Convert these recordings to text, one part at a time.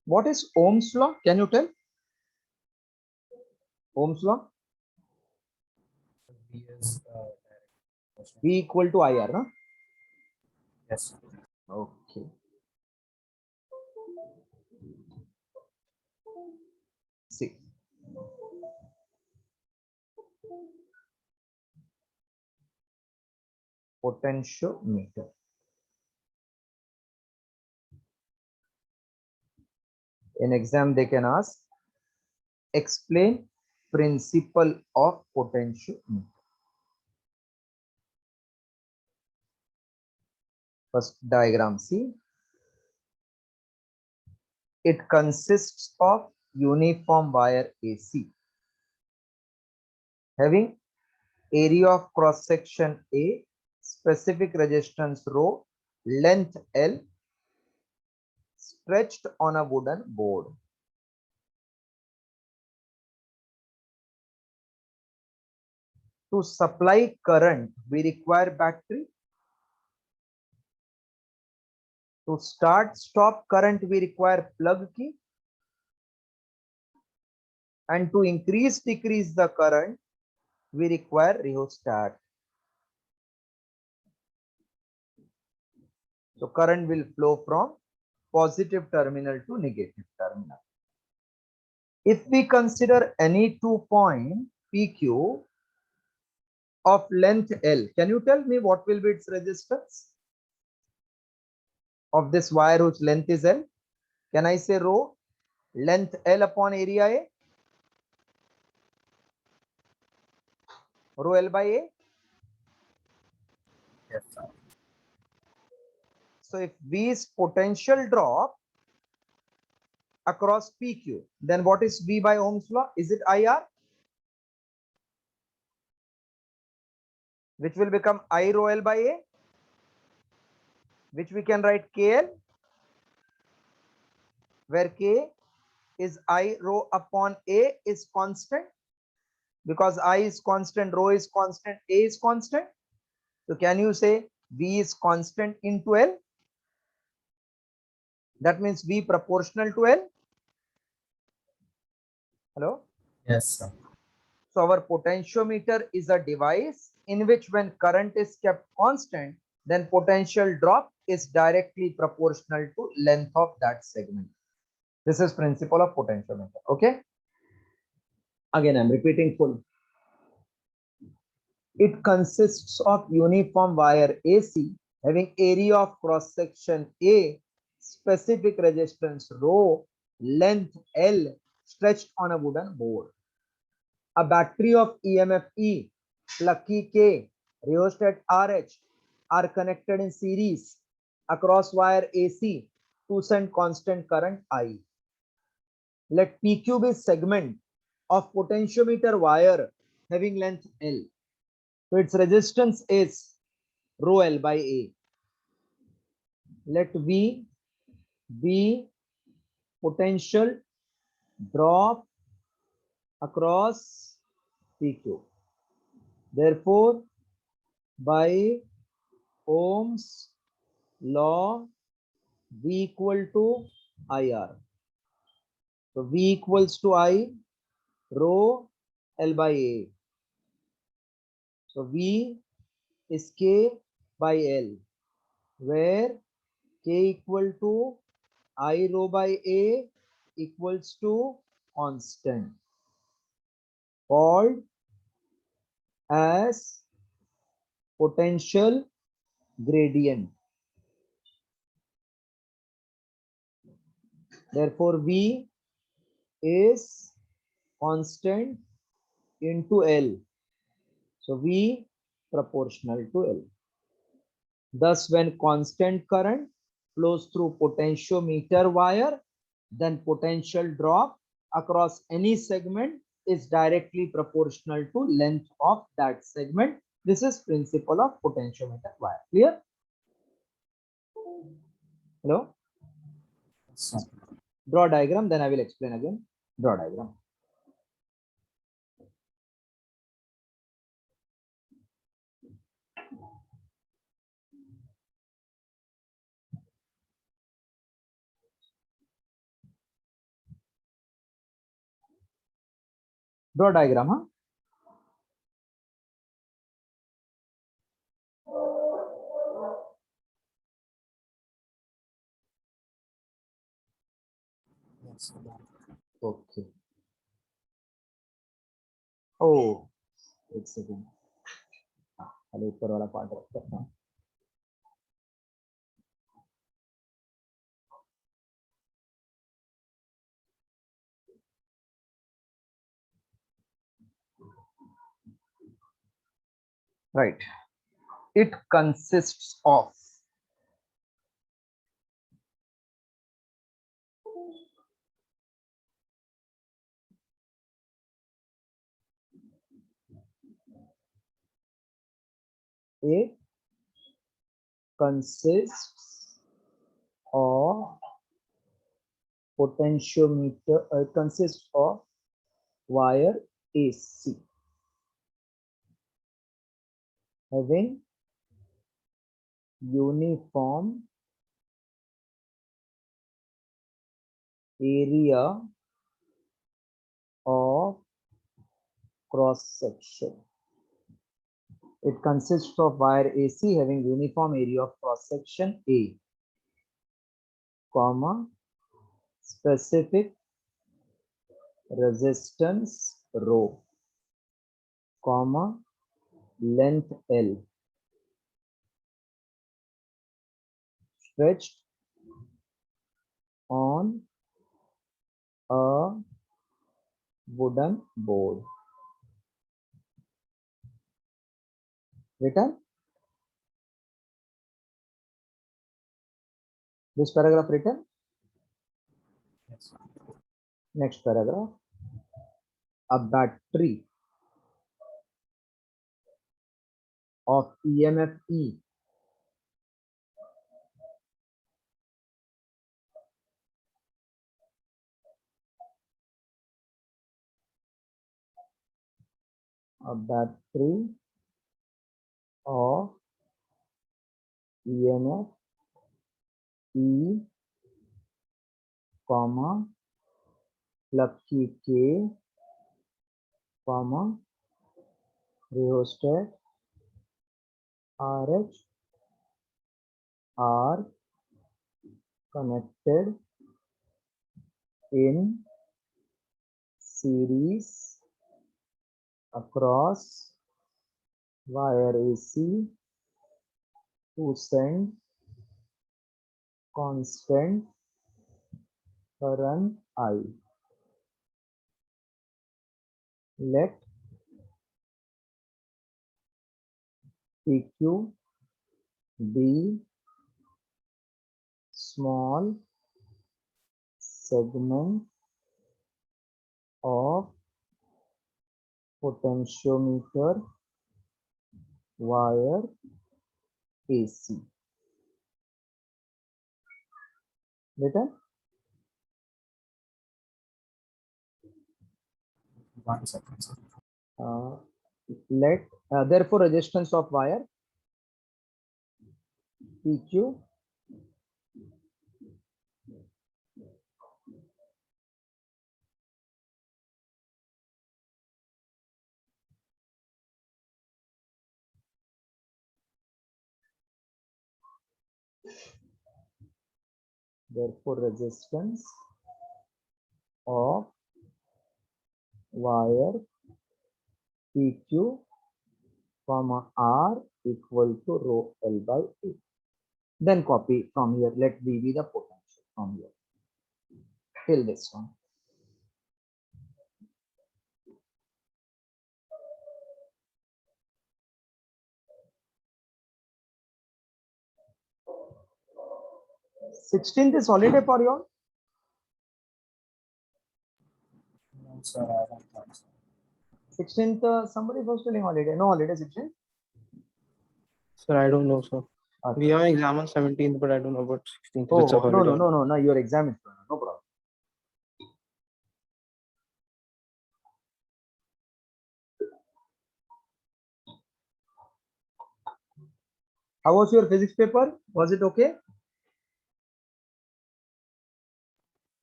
What is Ohm's law? Can you tell? Ohm's law? V is V equal to IR, no? yes. Okay. See. Potentiometer. In exam, they can ask, explain principle of potentiometer. First diagram, see. It consists of uniform wire AC having area of cross section A, specific resistance rho, length L, stretched on a wooden board. To supply current, we require battery. To start stop current, we require plug key. And to increase decrease the current, we require rheostat. So current will flow from positive terminal to negative terminal. If we consider any 2 point PQ of length L, can you tell me what will be its resistance of this wire whose length is L? Can I say rho length L upon area A? Rho L by A? Yes, sir. So if V is potential drop across PQ, then what is V by Ohm's law? Is it IR? Which will become I rho L by A, which we can write KL, where K is I rho upon A is constant, because I is constant, rho is constant, A is constant. So can you say V is constant into L? That means V proportional to L. Hello? Yes, sir. So our potentiometer is a device in which when current is kept constant, then potential drop is directly proportional to length of that segment. This is principle of potentiometer. Okay. Again, I'm repeating full. It consists of uniform wire AC having area of cross section A, specific resistance rho, length L, stretched on a wooden board. A battery of EMF E, plug K, rheostat RH are connected in series across wire AC to send constant current I. Let PQ be segment of potentiometer wire having length L. So its resistance is rho L by A. Let V be potential drop across PQ. Therefore, by Ohm's law, V equal to IR. So V equals to I rho L by A. So V is K by L, where K equal to I rho by A equals to constant, called as potential gradient. Therefore, V is constant into L. So V proportional to L. Thus, when constant current flows through potentiometer wire, then potential drop across any segment is directly proportional to length of that segment. This is principle of potentiometer wire. Clear? Hello? Yes, sir. Draw diagram, then I will explain again. Draw diagram. Draw diagram, huh? Yes, sir. Okay. Oh, एक second. खाली ऊपर वाला part रखता हूँ. Right. It consists of it consists of potentiometer. It consists of wire AC having uniform area of cross section. It consists of wire AC having uniform area of cross section A, comma, specific resistance rho, comma, length L, stretched on a wooden board. Written? This paragraph written? Yes, sir. Next paragraph. A battery of EMF E a battery of EMF E, comma, plug key K, comma, rheostat RH are connected in series across wire AC to send constant current I. Let PQ be small segment of potentiometer wire AC. Better? 1 second, sir. Let therefore resistance of wire PQ therefore resistance of wire PQ comma R equal to rho L by A. Then copy from here. Let V be the potential from here till this one. Sixteenth is holiday for you all. No, sir, I don't think so. 16th, somebody was telling holiday. No holiday 16th. Sir, I don't know, sir. Okay. We have an exam on 17th, but I don't know about 16th. If it's a Oh, holiday. no. Your exam is no problem. How was your physics paper? Was it okay?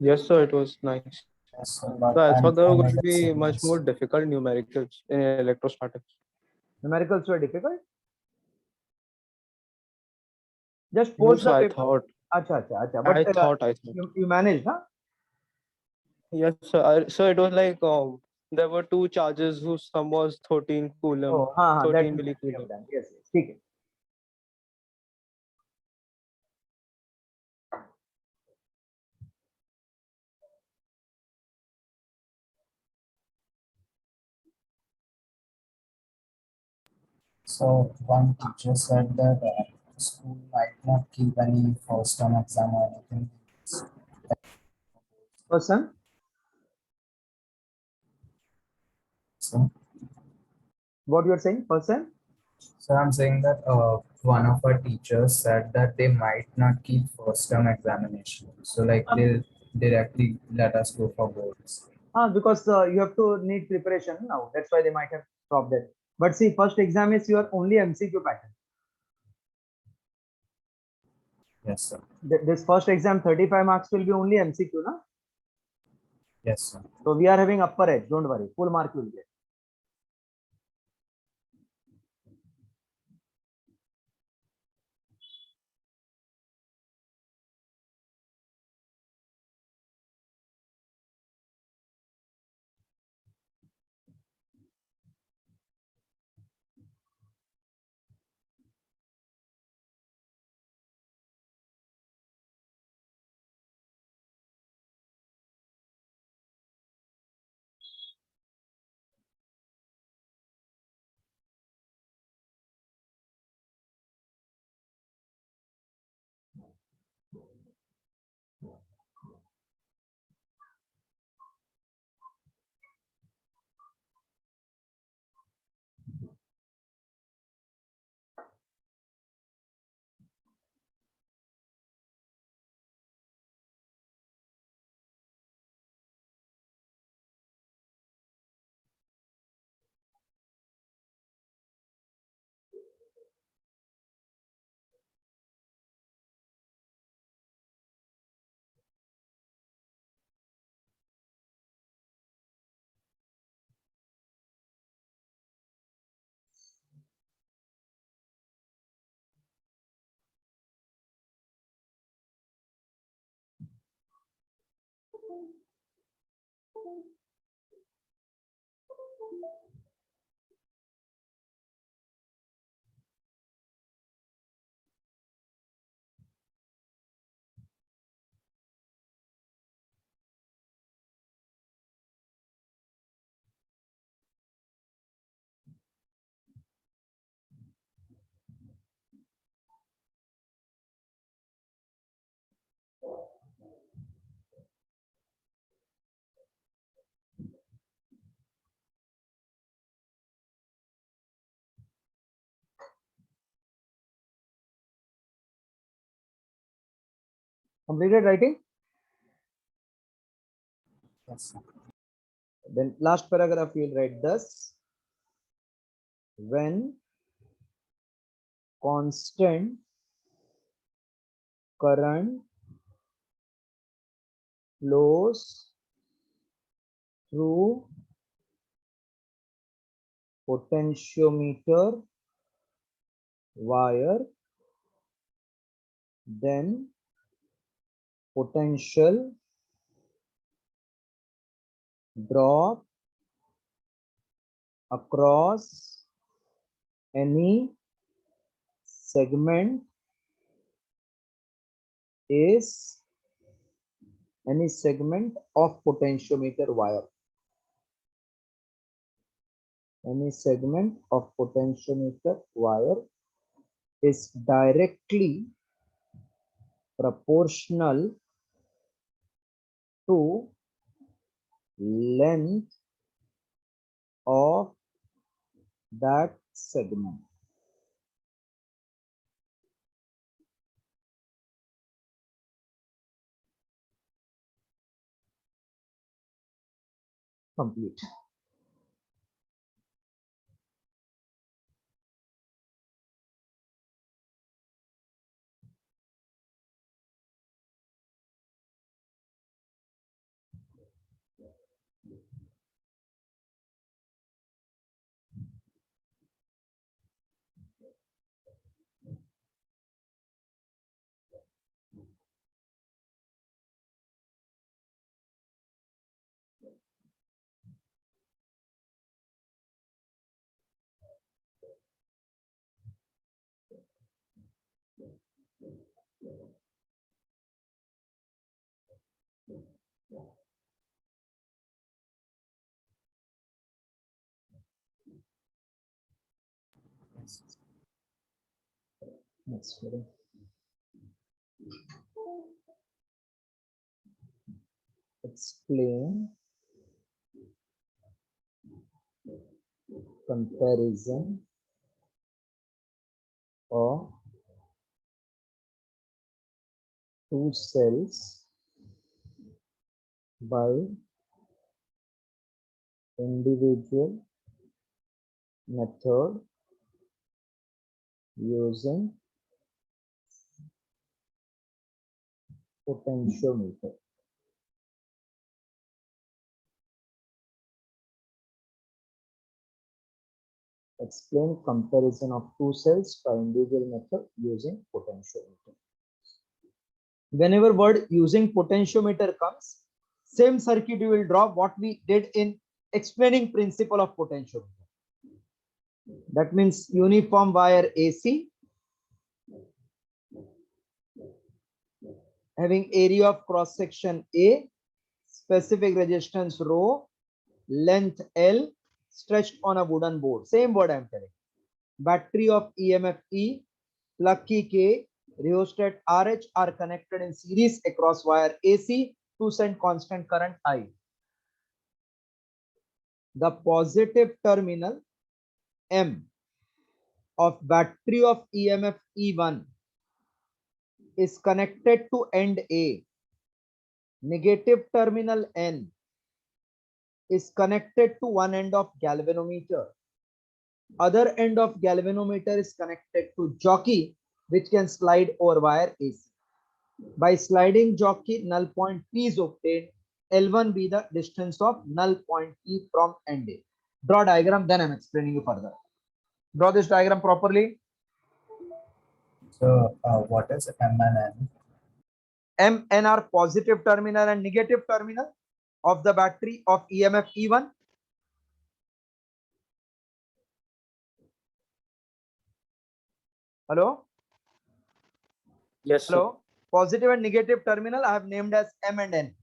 Yes, sir, it was nice. Yes, sir, So but I I'm thought there were fine going with to be much signals. more difficult numericals in electrostatics. Numericals were difficult. Just No, post sir, the I paper. thought. Acha, acha, acha. I But thought. I thought. you managed, huh? Yes, sir. So it was like there were two charges whose sum was 13 coulomb, Oh, हाँ, that 13 we have millicoulomb. done. Yes, yes. ठीक है. So one teacher said that school might not keep any first term exam or anything. Person. So, What you are saying? Person. so I'm saying that one of our teachers said that they might not keep first term examination. So like they directly let us go for boards. Because you have to need preparation now. That's why they might have stopped it. But see, first exam is your only MCQ pattern. Yes, sir. This first exam, 35 marks will be only MCQ, na? Yes, sir. So we are having upper edge. Don't worry. Full mark you will get. Completed writing. Yes, sir. Then last paragraph you will write thus. When constant current flows through potentiometer wire, then potential drop across any segment is any segment of potentiometer wire. Any segment of potentiometer wire is directly proportional to length of that segment. Complete. Next one. Explain comparison of two cells by individual method using potentiometer. Explain comparison of two cells by individual method using potentiometer. Whenever word using potentiometer comes, same circuit you will draw what we did in explaining principle of potentiometer. That means uniform wire AC having area of cross section A, specific resistance rho, length L, stretched on a wooden board. Same word I am telling. Battery of EMF E, plug key K, rheostat RH are connected in series across wire AC to send constant current I. The positive terminal M of battery of EMF E1 is connected to end A. Negative terminal N is connected to one end of galvanometer. Other end of galvanometer is connected to jockey, which can slide over wire AC. By sliding jockey, null point P is obtained. L1 be the distance of null point P from end A. Draw diagram, then I'm explaining you further. Draw this diagram properly. So what is M and N? M, N are positive terminal and negative terminal of the battery of EMF E1. Hello? Yes, sir. Hello? Positive and negative terminal I have named as M and N.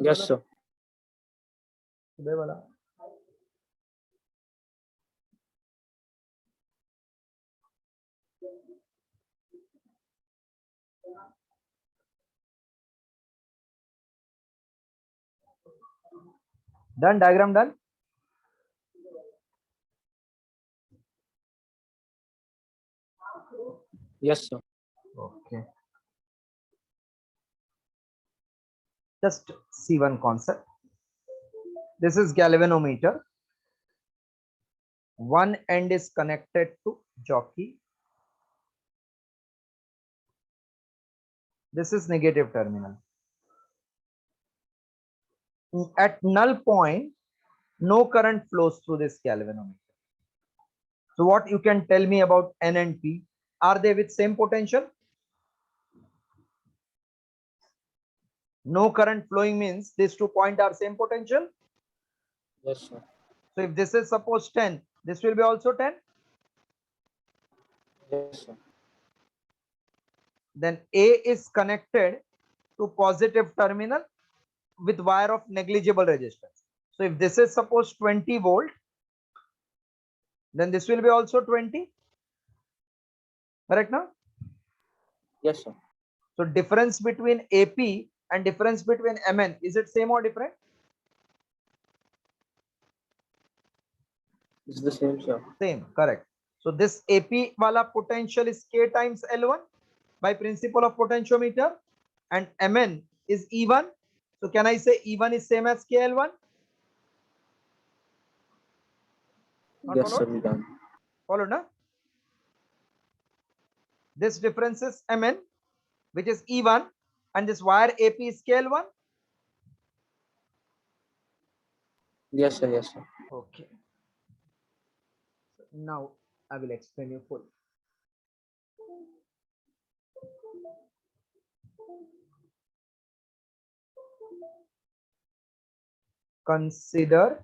Yes, sir. Done, diagram done. Yes, sir. Okay. Just see one concept. This is galvanometer. One end is connected to jockey. This is negative terminal. At null point, no current flows through this galvanometer. So what you can tell me about N and P? Are they with same potential? No current flowing means these 2 points are same potential. Yes, sir. So if this is suppose 10, this will be also 10. Yes, sir. Then A is connected to positive terminal with wire of negligible resistance. So if this is suppose 20 volt, then this will be also 20. Correct now? Yes, sir. So difference between AP and difference between MN, is it same or different? It's the same, sir. Same, correct. So this AP wala potential is K times L1 by principle of potentiometer, and Mn is E1. So can I say E1 is same as KL1? Not Yes, sir, followed? we can. Followed, na? This difference is Mn, which is E1, and this wire AP is KL1. Yes, sir. Yes, sir. Okay. So now I will explain you full. Consider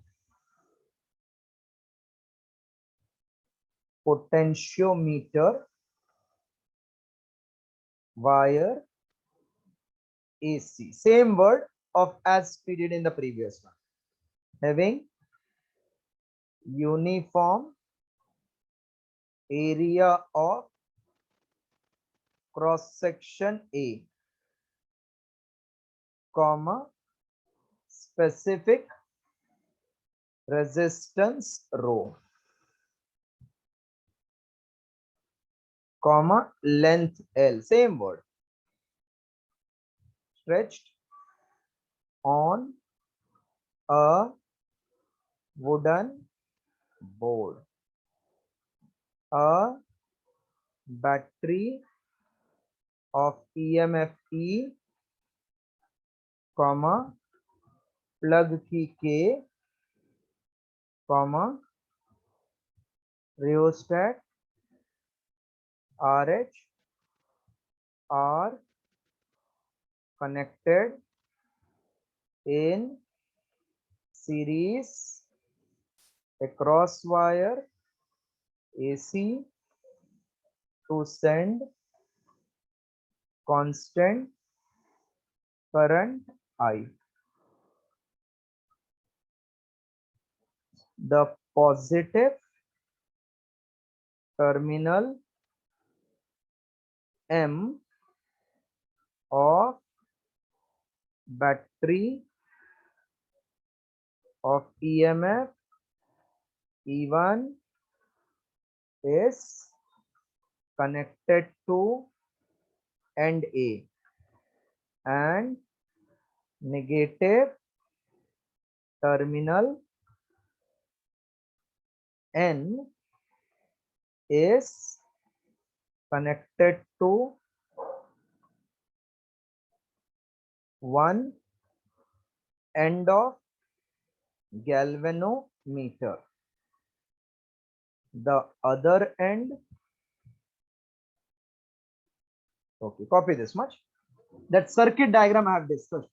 potentiometer wire AC. Same word of as we did in the previous one. Having uniform area of cross section A, comma, specific resistance rho, comma, length L. Same word. Stretched on a wooden board. A battery of EMF E, comma, plug की K, comma, rheostat RH are connected in series across wire AC to send constant current I. The positive terminal M of battery of EMF E1 is connected to end A, and negative terminal N is connected to one end of galvanometer. The other end, okay, copy this much. That circuit diagram I have discussed.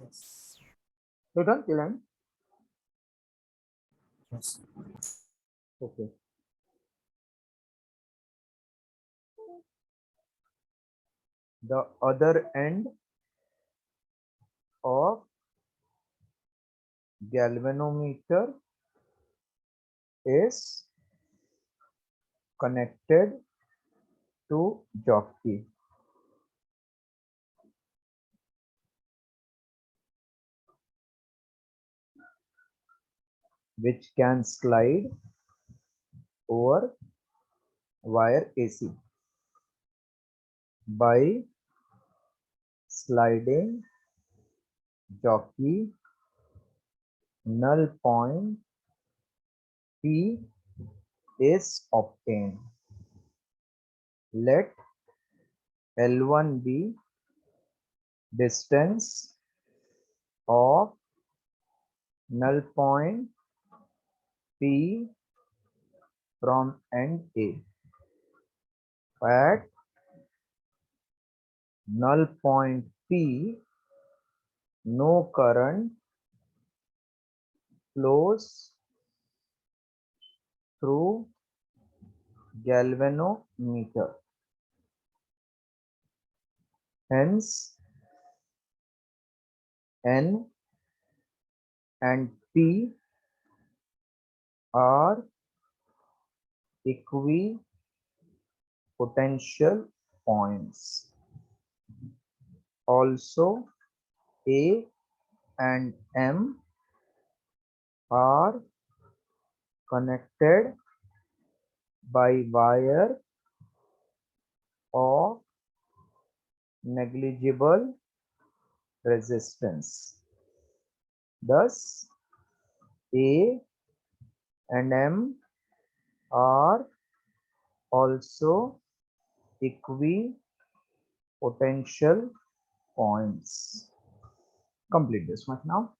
Yes. Return till end. Yes. Okay. The other end of galvanometer is connected to jockey, which can slide over wire AC by sliding jockey null point P is obtained. Let L1 be distance of null point P from end A at null point P, no current flows through galvanometer. Hence, N and P are equipotential points. Also, A and M are connected by wire of negligible resistance. Thus, A and M are also equipotential points. Complete this one now.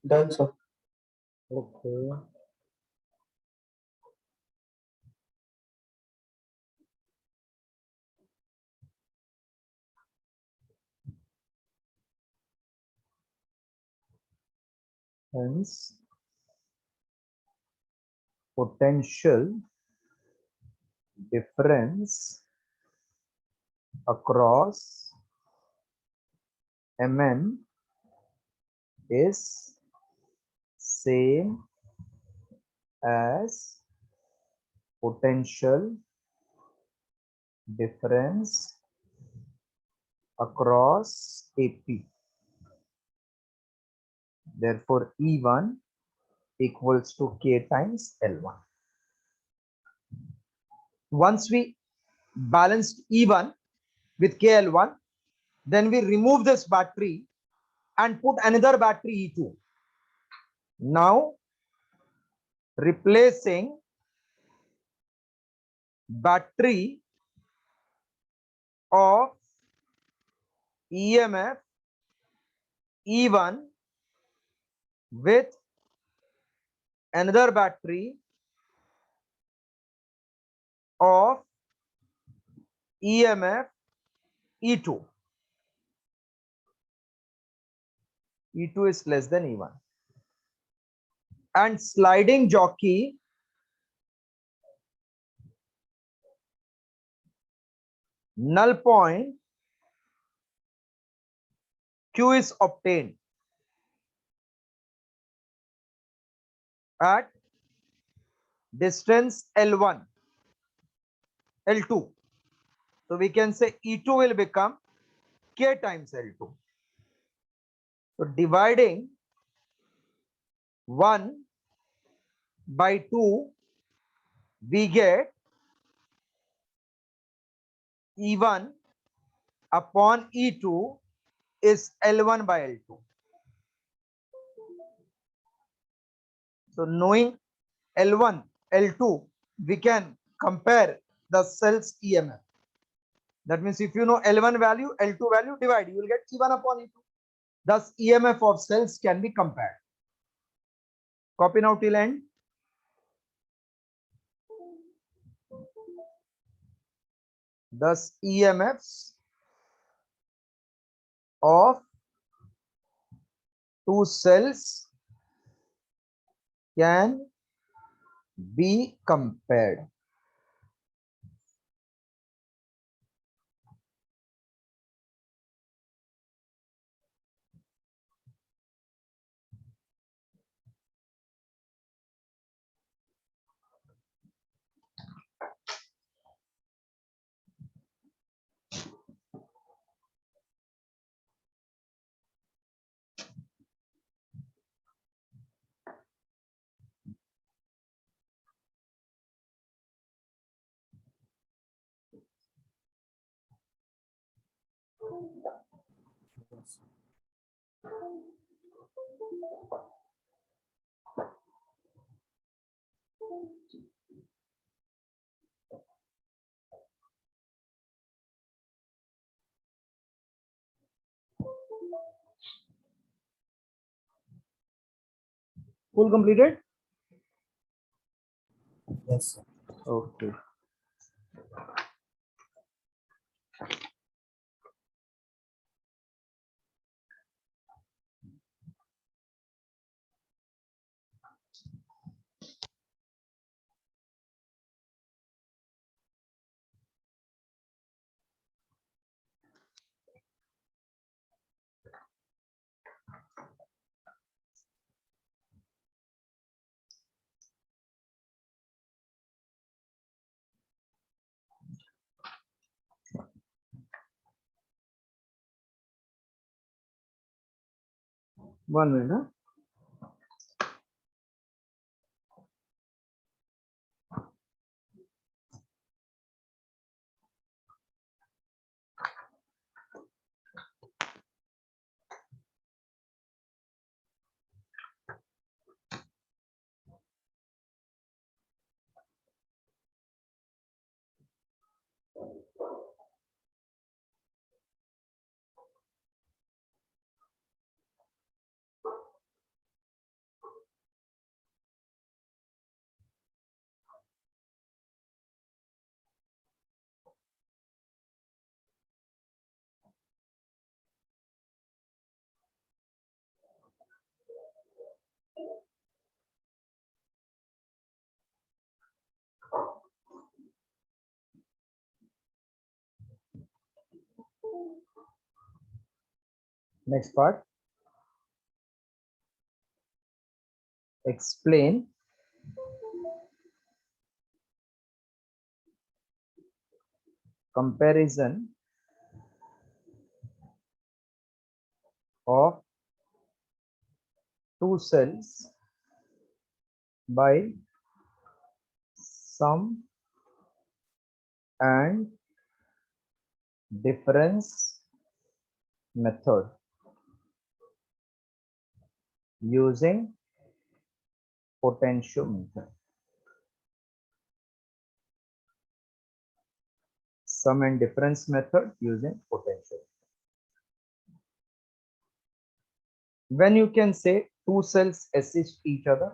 Done, sir. Okay. Hence, potential difference across Mn is same as potential difference across AP. Therefore, E1 equals to K times L1. Once we balanced E1 with KL1, then we remove this battery and put another battery E2. Now, replacing battery of EMF E1 with another battery of EMF E2. E2 is less than E1. And sliding jockey null point Q is obtained at distance L1, L2. So we can say E2 will become K times L2. So dividing 1 by 2, we get E1 upon E2 is L1 by L2. So knowing L1, L2, we can compare the cell's EMF. That means if you know L1 value, L2 value, divide, you will get E1 upon E2. Thus, EMF of cells can be compared. Copy now till end. Thus, EMFs of two cells can be compared. Full completed? Yes, sir. Okay. One minute. Huh? Next part. Explain comparison of two cells by sum and difference method using potentiometer. Sum and difference method using potentiometer. When you can say two cells assist each other,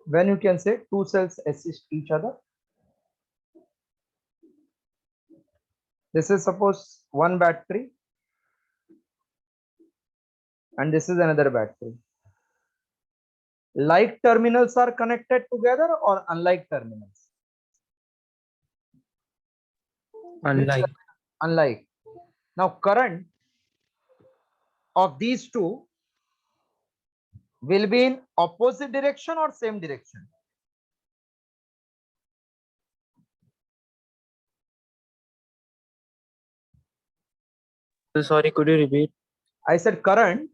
when you can say two cells assist each other, this is suppose one battery and this is another battery. Like terminals are connected together or unlike terminals? Unlike. Unlike. Now current of these two will be in opposite direction or same direction? Sorry, could you repeat? I said current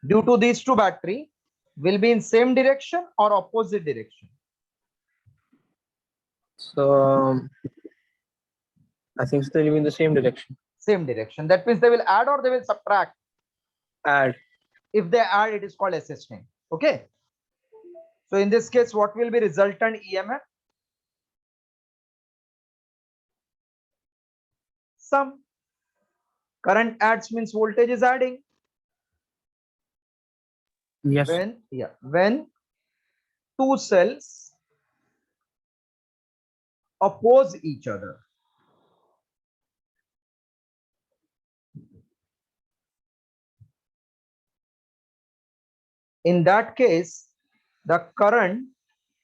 due to these two battery will be in same direction or opposite direction. So I think they'll be in the same direction. Same direction. That means they will add or they will subtract. Add. If they add, it is called assisting. Okay. So in this case, what will be resultant EMF? Sum. Current adds means voltage is adding. Yes. When two cells oppose each other, in that case, the current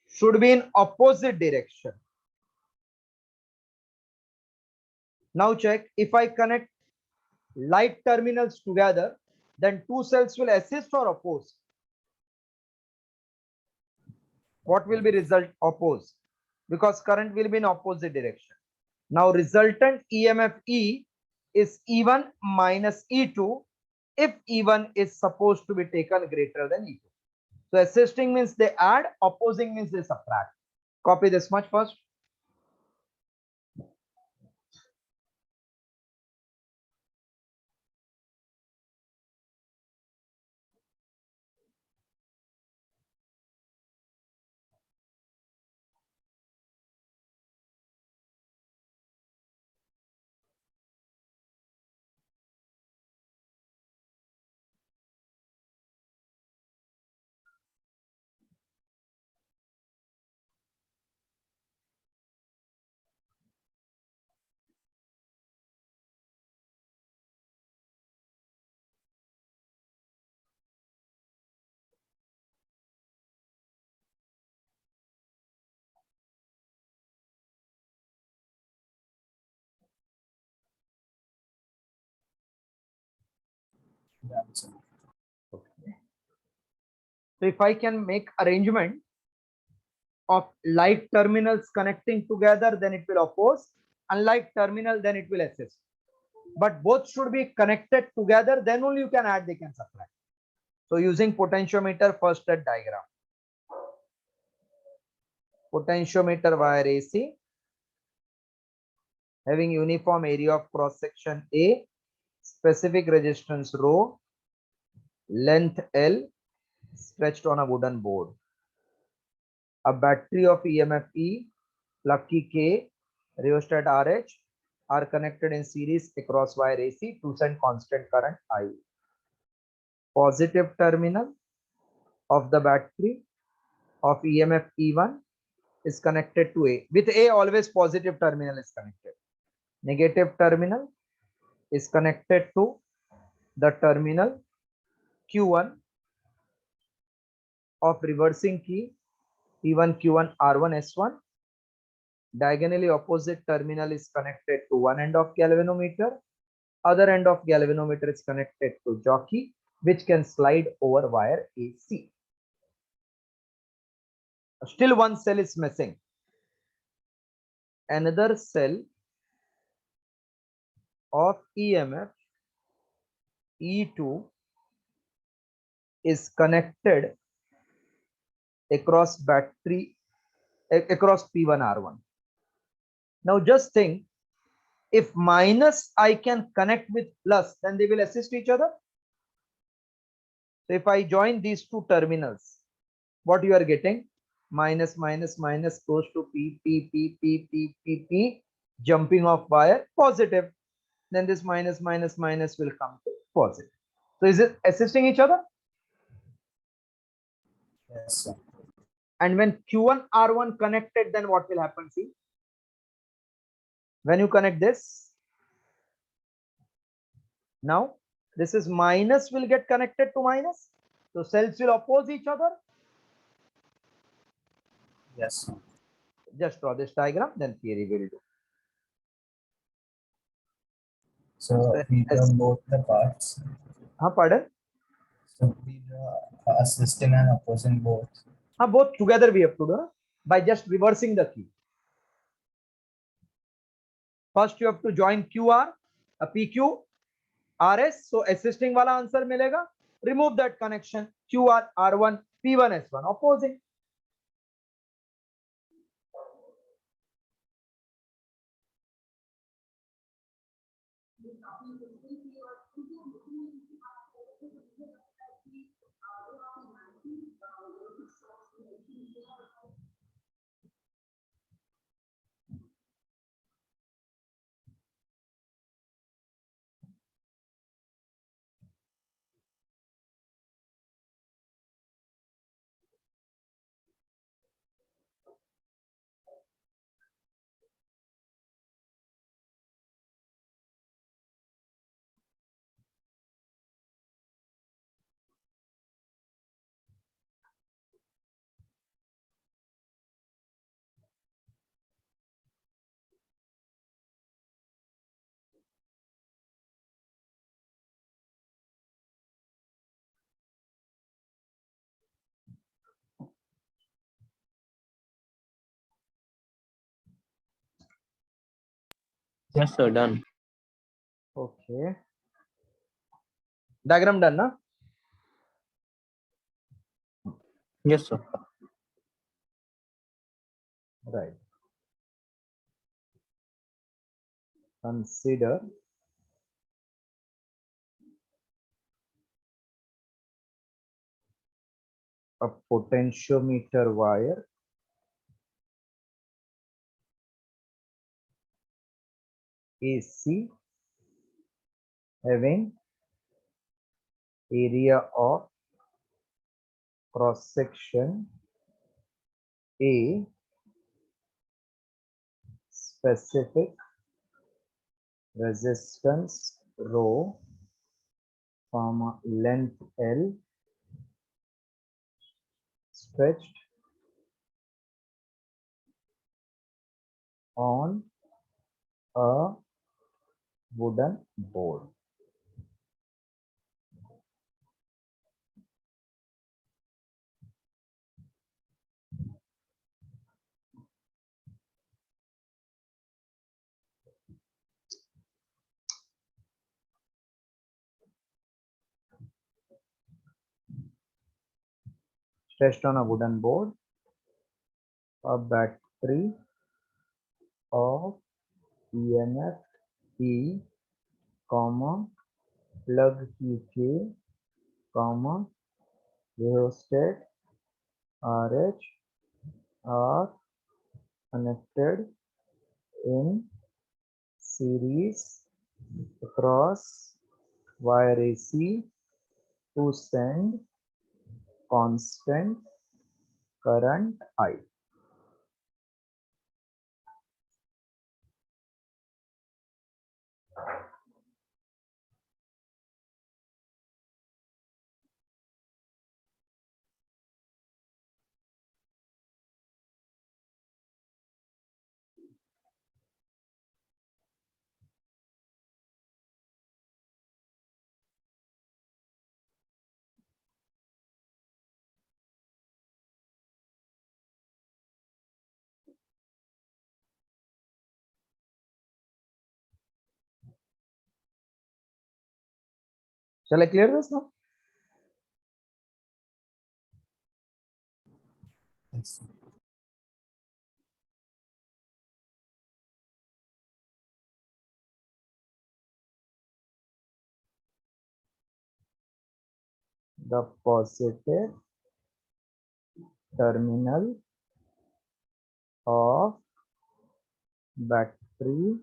should be in opposite direction. Now check, if I connect light terminals together, then two cells will assist or oppose. What will be result? Oppose, because current will be in opposite direction. Now resultant EMF E is E1 minus E2 if E1 is supposed to be taken greater than E2. So assisting means they add, opposing means they subtract. Copy this much first. That's it. Okay. So if I can make arrangement of light terminals connecting together, then it will oppose. Unlike terminal, then it will assist. But both should be connected together, then only you can add, they can subtract. So using potentiometer, first at diagram. Potentiometer wire AC having uniform area of cross section A, specific resistance rho, length L, stretched on a wooden board. A battery of EMF E, lucky K, rheostat RH are connected in series across wire AC to send constant current I. Positive terminal of the battery of EMF E1 is connected to A. With A, always positive terminal is connected. Negative terminal is connected to the terminal Q1 of reversing key P1 Q1 R1 S1. Diagonally opposite terminal is connected to one end of galvanometer. Other end of galvanometer is connected to jockey, which can slide over wire AC. Still one cell is missing. Another cell of EMF E2 is connected across battery across P1 R1. Now just think, if minus I can connect with plus, then they will assist each other. So if I join these two terminals, what you are getting? Minus minus minus goes to P, jumping off wire positive. Then this minus minus minus will come to positive. So is it assisting each other? Yes, sir. And when Q1 R1 connected, then what will happen? See, when you connect this, now this is minus will get connected to minus. So cells will oppose each other. Yes, sir. Just draw this diagram, then theory will do. So we As- done both the parts. Pardon? So So these are assisting and opposing both. Both together we have to do by just reversing the key. First you have to join QR, a PQ, RS. So assisting wala answer milega. Remove that connection. QR R1 P1 S1 opposing. Yes, sir. Done. Okay. Diagram done, na? Yes, sir. Right. Consider a potentiometer wire AC having area of cross section A, specific resistance rho, comma length L, stretched on a wooden board. Stretched on a wooden board, a battery of EMF E, comma plug PK, comma rheostat RH are connected in series across wire AC to send constant current I. Shall I clear this now? Yes. The positive terminal of battery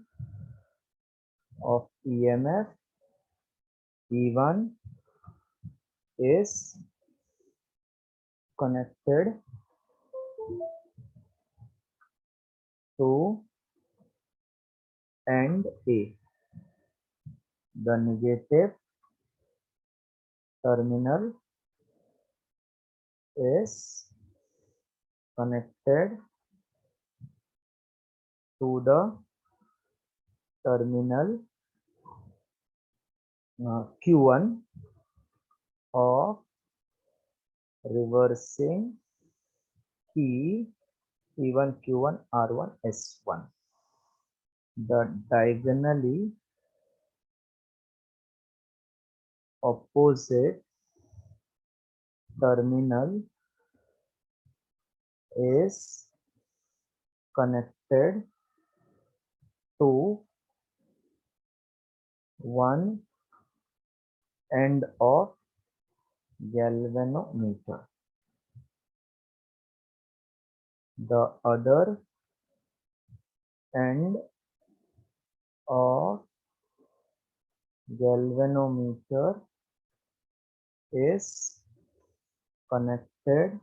of EMF E1 is connected to end A. The negative terminal is connected to the terminal Q1 of reversing key P1 Q1 R1 S1. The diagonally opposite terminal is connected to one end of galvanometer. The other end of galvanometer is connected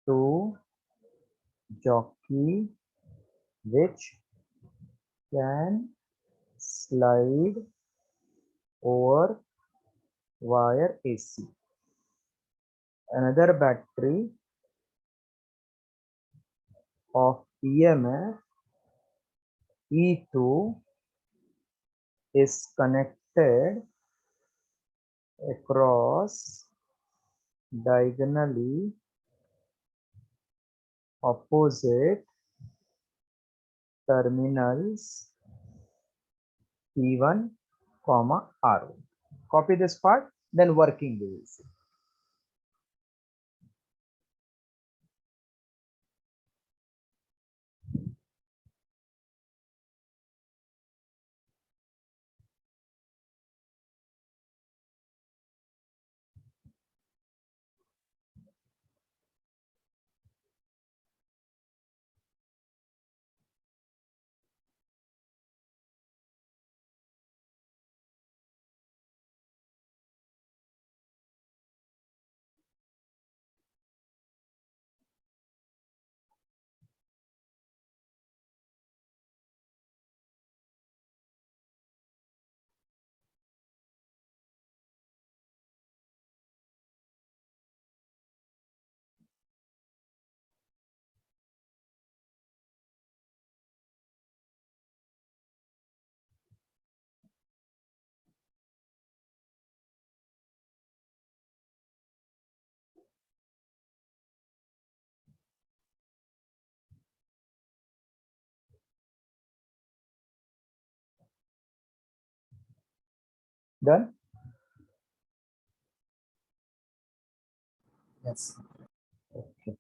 to jockey, which can slide over wire AC. Another battery of EMF E2 is connected across diagonally opposite terminals P1, R1. Copy this part, then working we will see. Done? Yes. Okay.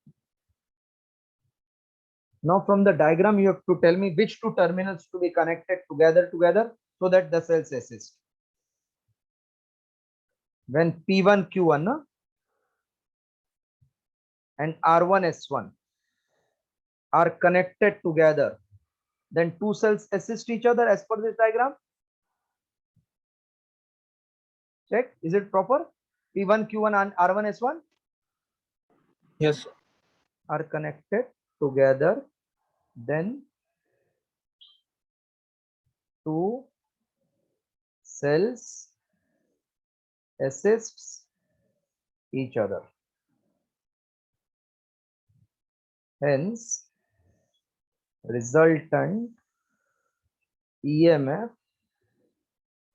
Now from the diagram, you have to tell me which two terminals to be connected together so that the cells assist. When P1 Q1 no? And R1 S1 are connected together, then two cells assist each other as per this diagram. Check, is it proper? P1 Q1 and R1 S1 Yes, sir. are connected together, then two cells assists each other. Hence, resultant EMF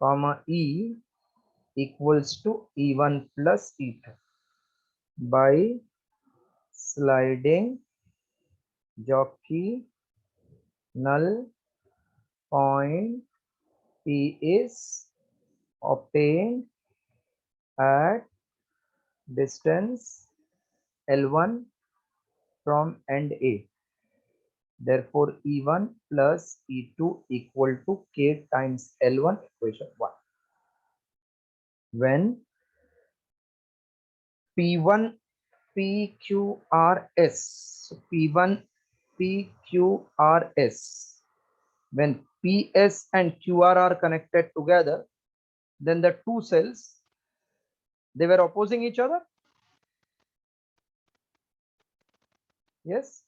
comma E equals to E1 plus E2 by sliding jockey null point P is obtained at distance L1 from end A. Therefore, E1 plus E2 equal to K times L1, equation 1. When P1 PQRS, P1 PQRS, when PS and QR are connected together, then the two cells, they were opposing each other. Yes.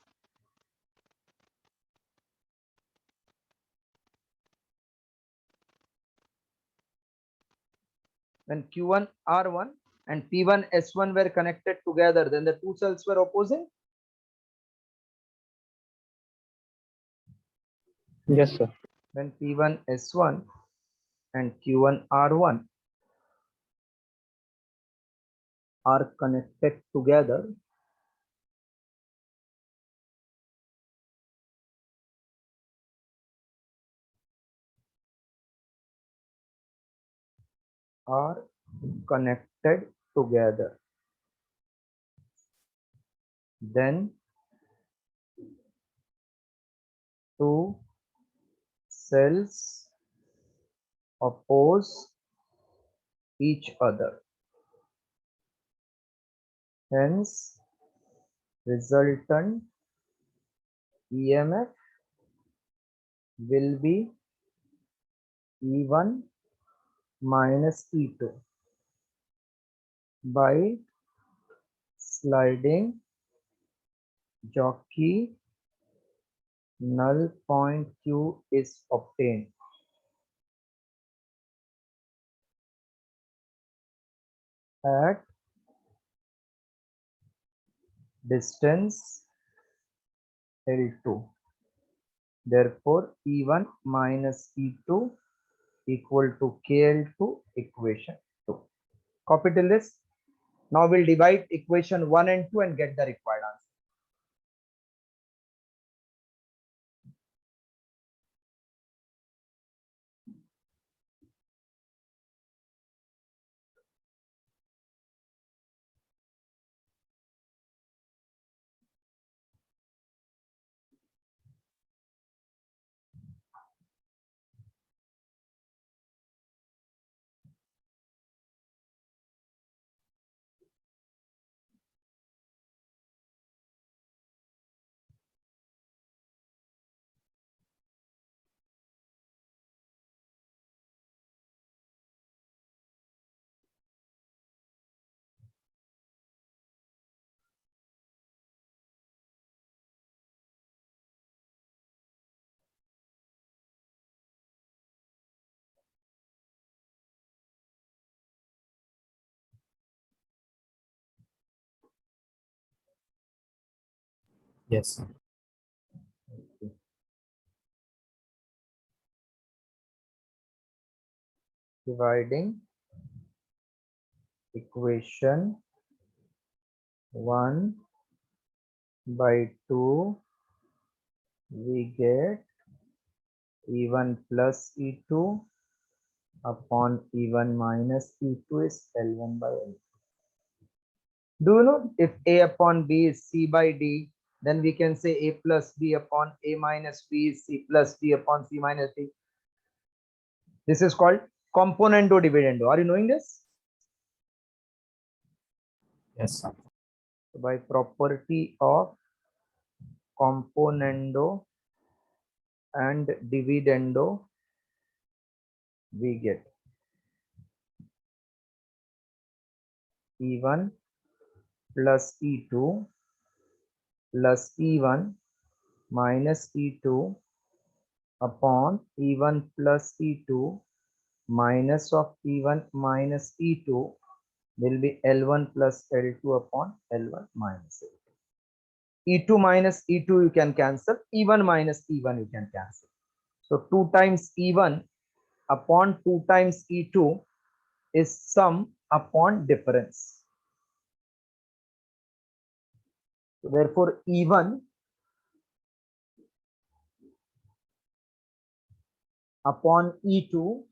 When Q1 R1 and P1 S1 were connected together, then the two cells were opposing. Yes, sir. When P1 S1 and Q1 R1 are connected together, are connected together, then two cells oppose each other. Hence, resultant EMF will be E1 minus E2 by sliding jockey null point Q is obtained. At distance L2. Therefore, E1 minus E2 equal to KL2 equation 2. Copy till this. Now we'll divide equation 1 and 2 and get the required answer. Yes. Dividing equation 1 by 2, we get E1 plus E2 upon E1 minus E2 is L1 by L2. Do you know if A upon B is C by D, then we can say A plus B upon A minus B is C plus D upon C minus D. This is called componendo dividendo. Are you knowing this? Yes. So by property of componendo and dividendo, we get E1 plus E2 plus E1 minus E2 upon E1 plus E2 minus of E1 minus E2 will be L1 plus L2 upon L1 minus L2. E2 minus E2 you can cancel, E1 minus E1 you can cancel. So 2 times E1 upon 2 times E2 is sum upon difference. So therefore E1 upon E2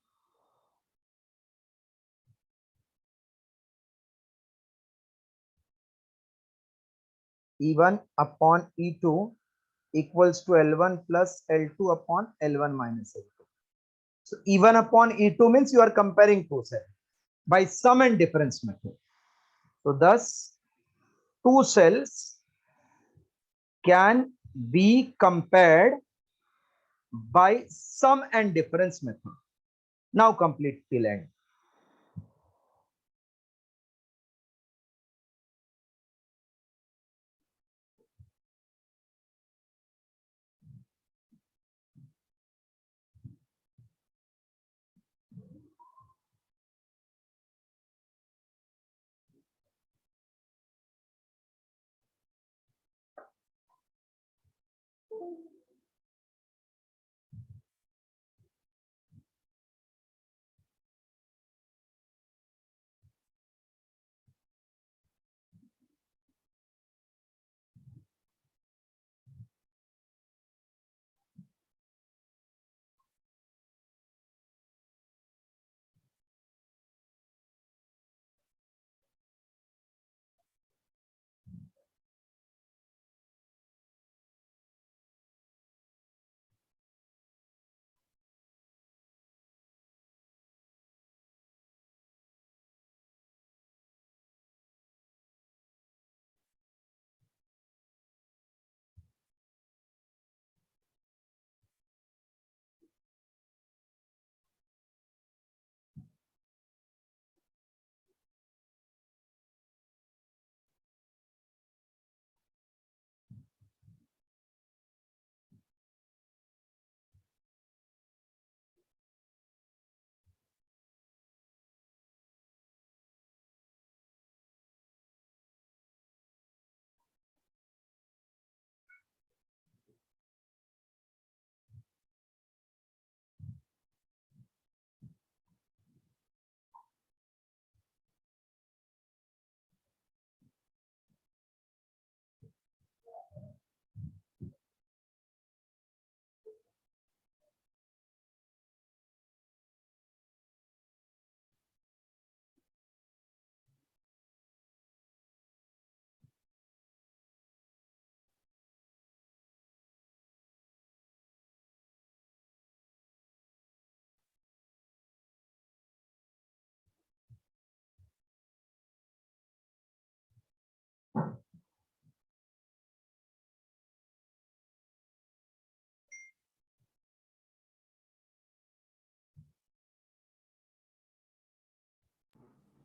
E1 upon E2 equals to L1 plus L2 upon L1 minus L2. So E1 upon E2 means you are comparing two cells by sum and difference method. So thus two cells can be compared by sum and difference method. Now complete till end.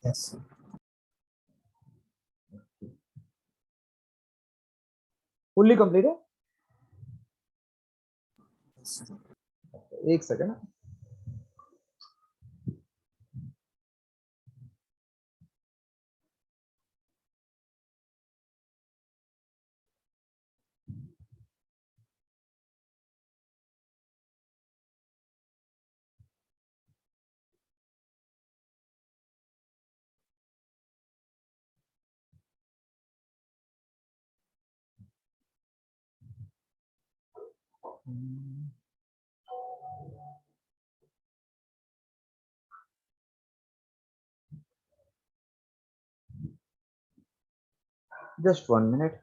Yes, sir. Fully completed? Yes, sir. एक second. Just 1 minute.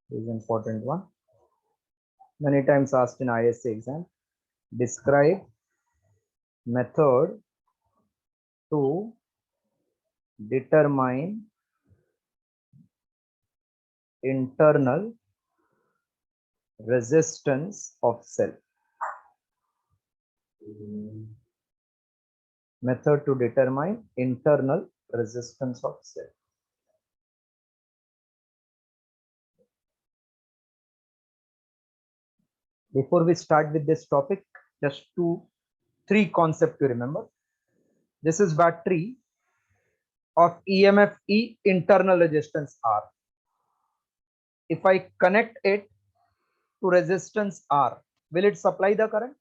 This is important one. Many times asked in ISC exam. Describe method to determine internal resistance of cell. Method to determine internal resistance of cell. Before we start with this topic, just three concepts to remember. This is battery of EMF E, internal resistance R. If I connect it to resistance R, will it supply the current?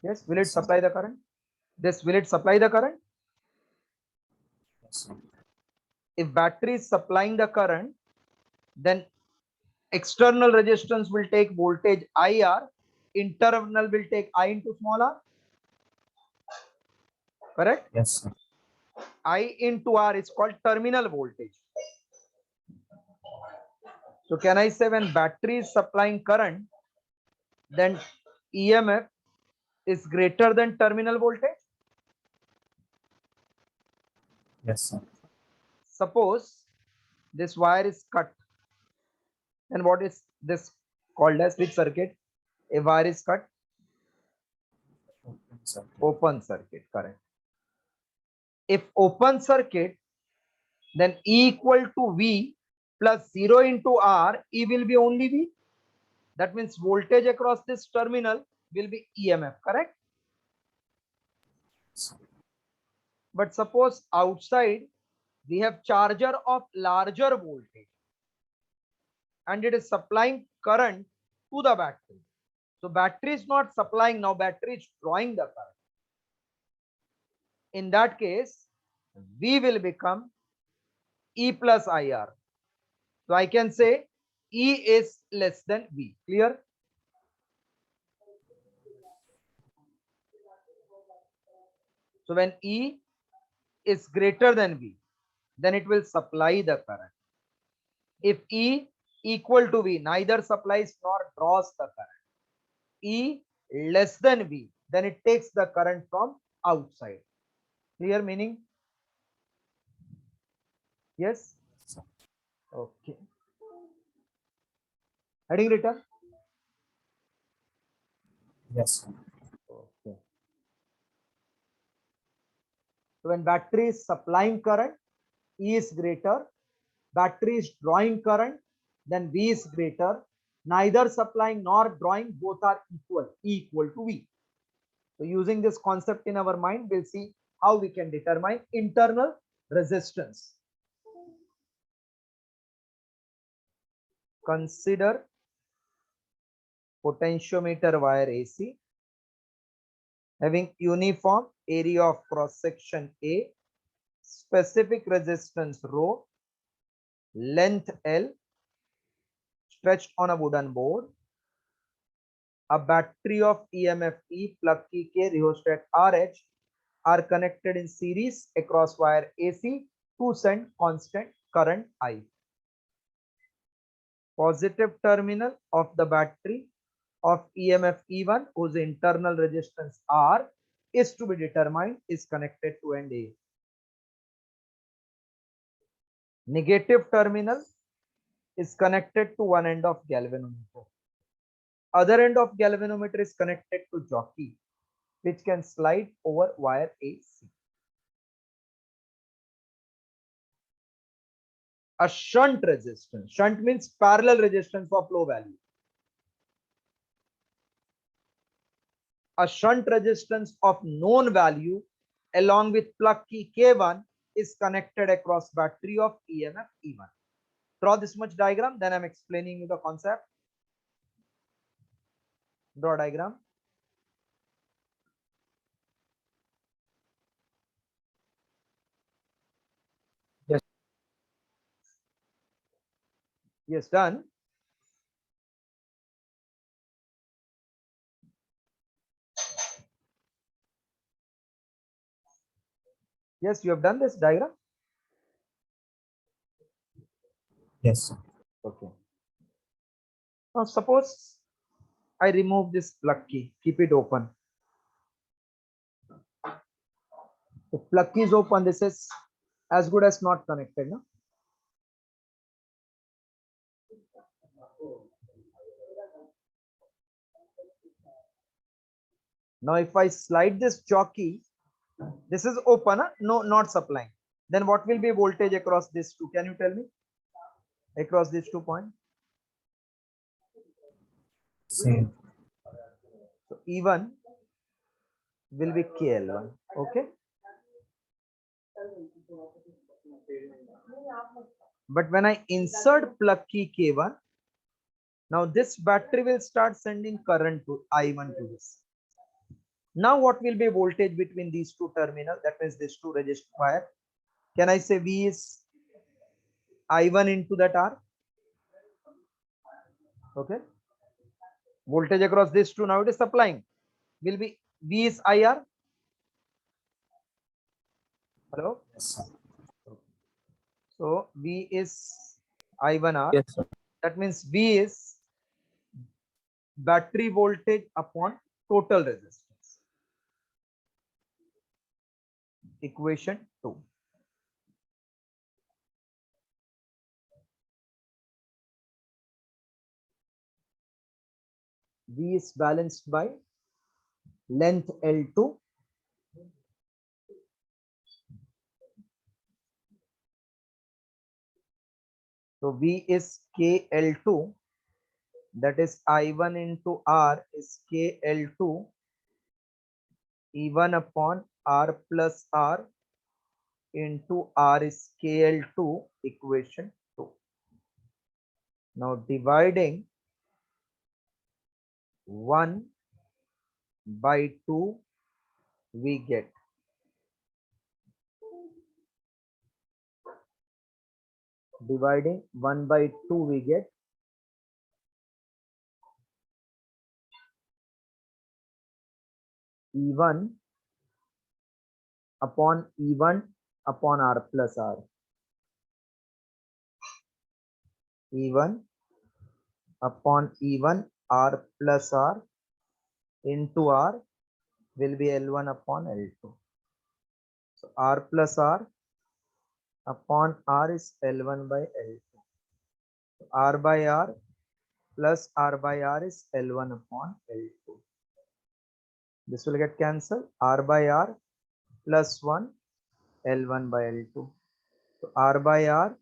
Yes, will it supply the current? Will it supply the current? Yes, sir. If battery is supplying the current, then external resistance will take voltage IR, internal will take I into small r. Correct? Yes, sir. I into R is called terminal voltage. So can I say when battery is supplying current, then EMF is greater than terminal voltage? Yes, sir. Suppose this wire is cut. Then what is this called as which circuit? A wire is cut? Open circuit. Open circuit, correct. If open circuit, then E equal to V plus 0 into R, E will be only V. That means voltage across this terminal will be EMF, correct? Yes, sir. But suppose outside we have charger of larger voltage and it is supplying current to the battery. So battery is not supplying, now battery is drawing the current. In that case, V will become E plus IR. So I can say E is less than V. Clear? So when E is greater than V, then it will supply the current. If E equal to V, neither supplies nor draws the current. E less than V, then it takes the current from outside. Clear meaning? Yes? Sir. Okay. Heading written. Yes, sir. Okay. So when battery is supplying current, E is greater. Battery is drawing current, then V is greater. Neither supplying nor drawing, both are equal, E equal to V. So using this concept in our mind, we'll see how we can determine internal resistance. Consider potentiometer wire AC having uniform area of cross section A, specific resistance rho, length L, stretched on a wooden board, a battery of EMF E, plug key K, rheostat RH are connected in series across wire AC to send constant current I. Positive terminal of the battery of EMF E1 whose internal resistance R is to be determined is connected to end A. Negative terminal is connected to one end of galvanometer. Other end of galvanometer is connected to jockey, which can slide over wire AC. A shunt resistance. Shunt means parallel resistance of low value. A shunt resistance of known value along with plug key K1 is connected across battery of EMF E1. Draw this much diagram, then I'm explaining you the concept. Draw diagram. Yes. Yes, done. Yes, you have done this diagram. Yes, sir. Okay. Now suppose I remove this plug key, keep it open. If plug key is open, this is as good as not connected. No? Now if I slide this jockey, this is open, huh? No, not supplying. Then what will be voltage across these two? Can you tell me? Across these 2 points. Same. So E1 will be KL1. Okay. But when I insert plug key K1, now this battery will start sending current to I1 to this. Now what will be voltage between these two terminals? That means these two resistor wire. Can I say V is I1 into that R? Okay. Voltage across these two, now it is supplying. Will be V is IR. Hello. Yes, sir. So V is I1R. Yes, sir. That means V is battery voltage upon total resistance. Equation 2. V is balanced by length L2 so V is KL2, that is I1 into R is KL2 E1 upon R plus R into R is KL2 equation 2. Now dividing 1 by 2 we get dividing 1 by 2 we get E1 upon E1 upon R plus R. E1 upon E1 R plus R into R will be L1 upon L2. So R plus R upon R is L1 by L2. R by R plus R by R is L1 upon L2. This will get cancelled. R by R plus 1 L1 by L2. So R by R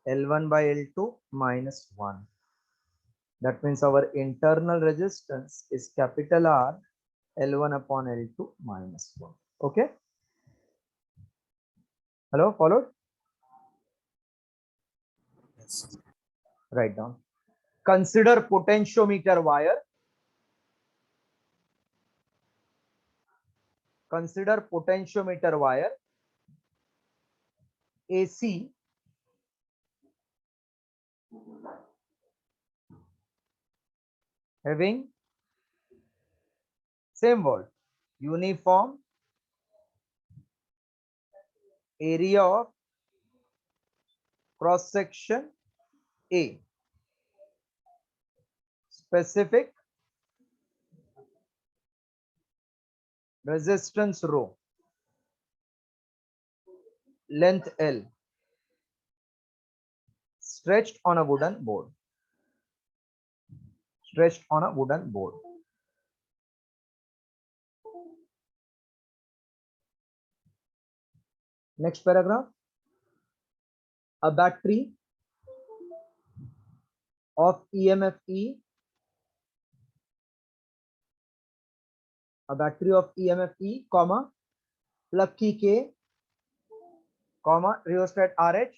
L1 by L2 minus 1. That means our internal resistance is capital R L1 upon L2 minus 1. Okay. Hello, followed? Yes. Write down. Consider potentiometer wire. Consider potentiometer wire AC having same word, uniform area of cross section A, specific resistance rho, length L, stretched on a wooden board. Stretched on a wooden board. Next paragraph. A battery of EMF E, a battery of EMF E, comma, plug key K, comma, rheostat RH,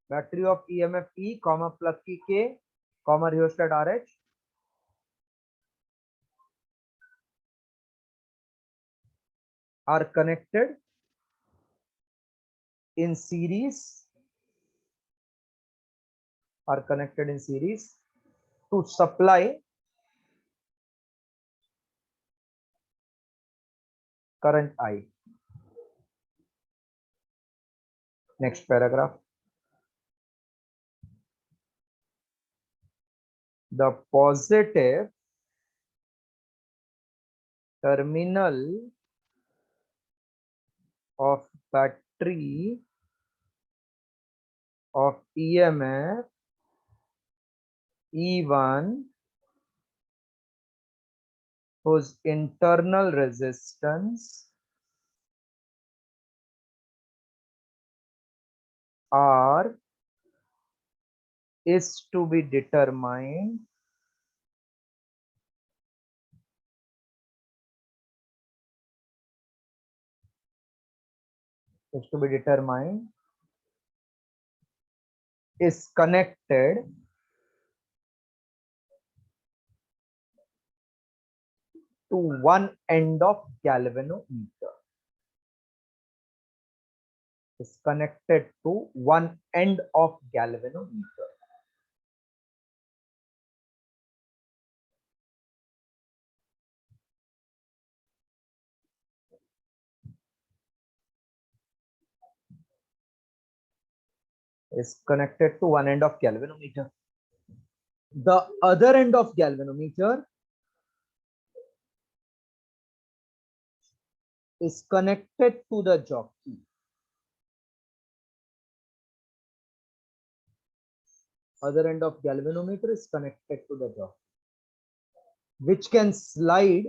battery of EMF E, comma, plug key K, comma, rheostat RH are connected in series, to supply current I. Next paragraph. The positive terminal of battery of EMF E1 whose internal resistance R is to be determined is connected to one end of galvanometer. Is connected to one end of galvanometer. Is connected to one end of galvanometer. The other end of galvanometer is connected to the jockey. Other end of galvanometer is connected to the jockey, which can slide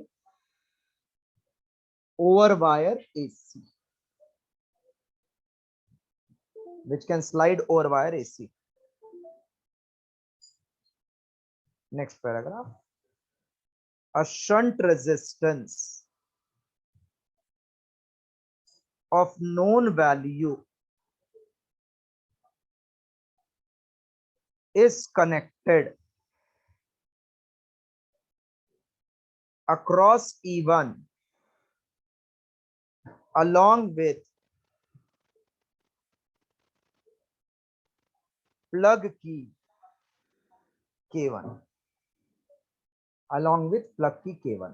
over wire AC. Which can slide over wire AC. Next paragraph. A shunt resistance of known value is connected across E1 along with plug key K1. Along with plug key K1.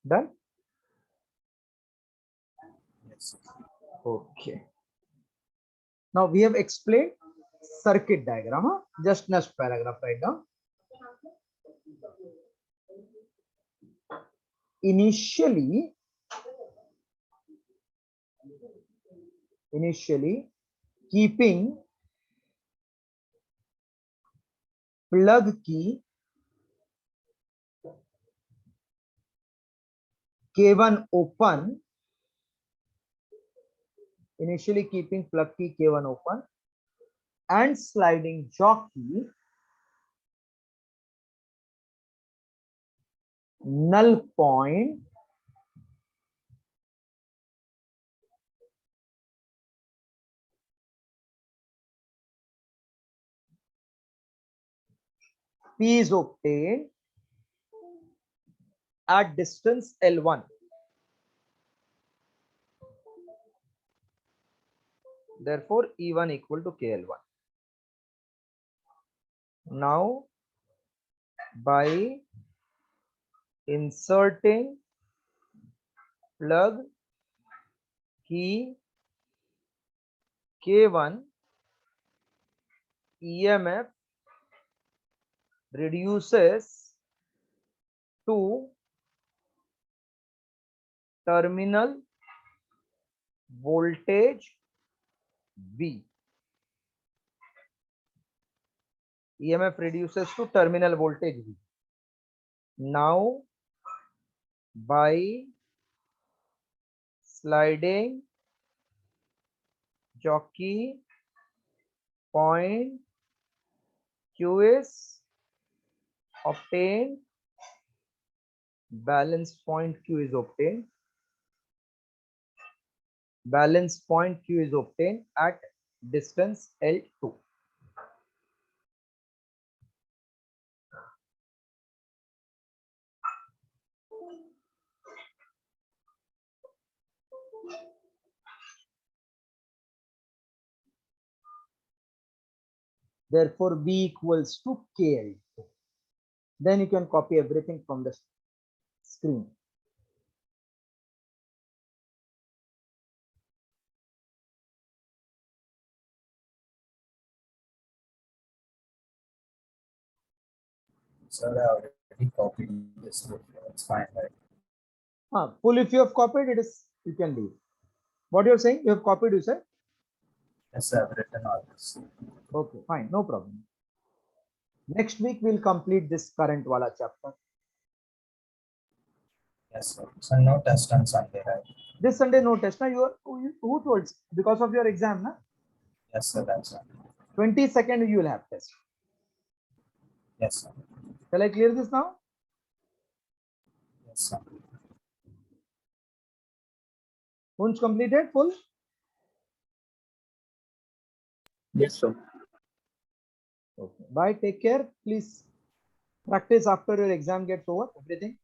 Done? Yes. Okay. Now we have explained circuit diagram. Huh? Just next paragraph right now. Initially, keeping plug key K1 open, and sliding jockey null point P is obtained at distance L1. Therefore, E1 equal to KL1. Now, by inserting plug key K1, EMF reduces to terminal voltage V. EMF reduces to terminal voltage V. Now, by sliding jockey point Q is obtained, balance point Q is obtained. Balance point Q is obtained at distance L2. Therefore, V equals to KL2. Then you can copy everything from the screen. So I already copied this. It's fine, right? Full, if you have copied it, is you can leave. What you're saying? You have copied, you said? Yes, I've written all this. Okay, fine, no problem. Next week we'll complete this current wala chapter. Yes, sir. So no test on Sunday, right? This Sunday no test. Now who told? Because of your exam, na? Yes, sir. That's right. 22nd you will have test. Yes, sir. Shall I clear this now? Yes, sir. Once completed, full? Yes, sir. Okay. Bye. Take care. Please practice after your exam gets over. Everything.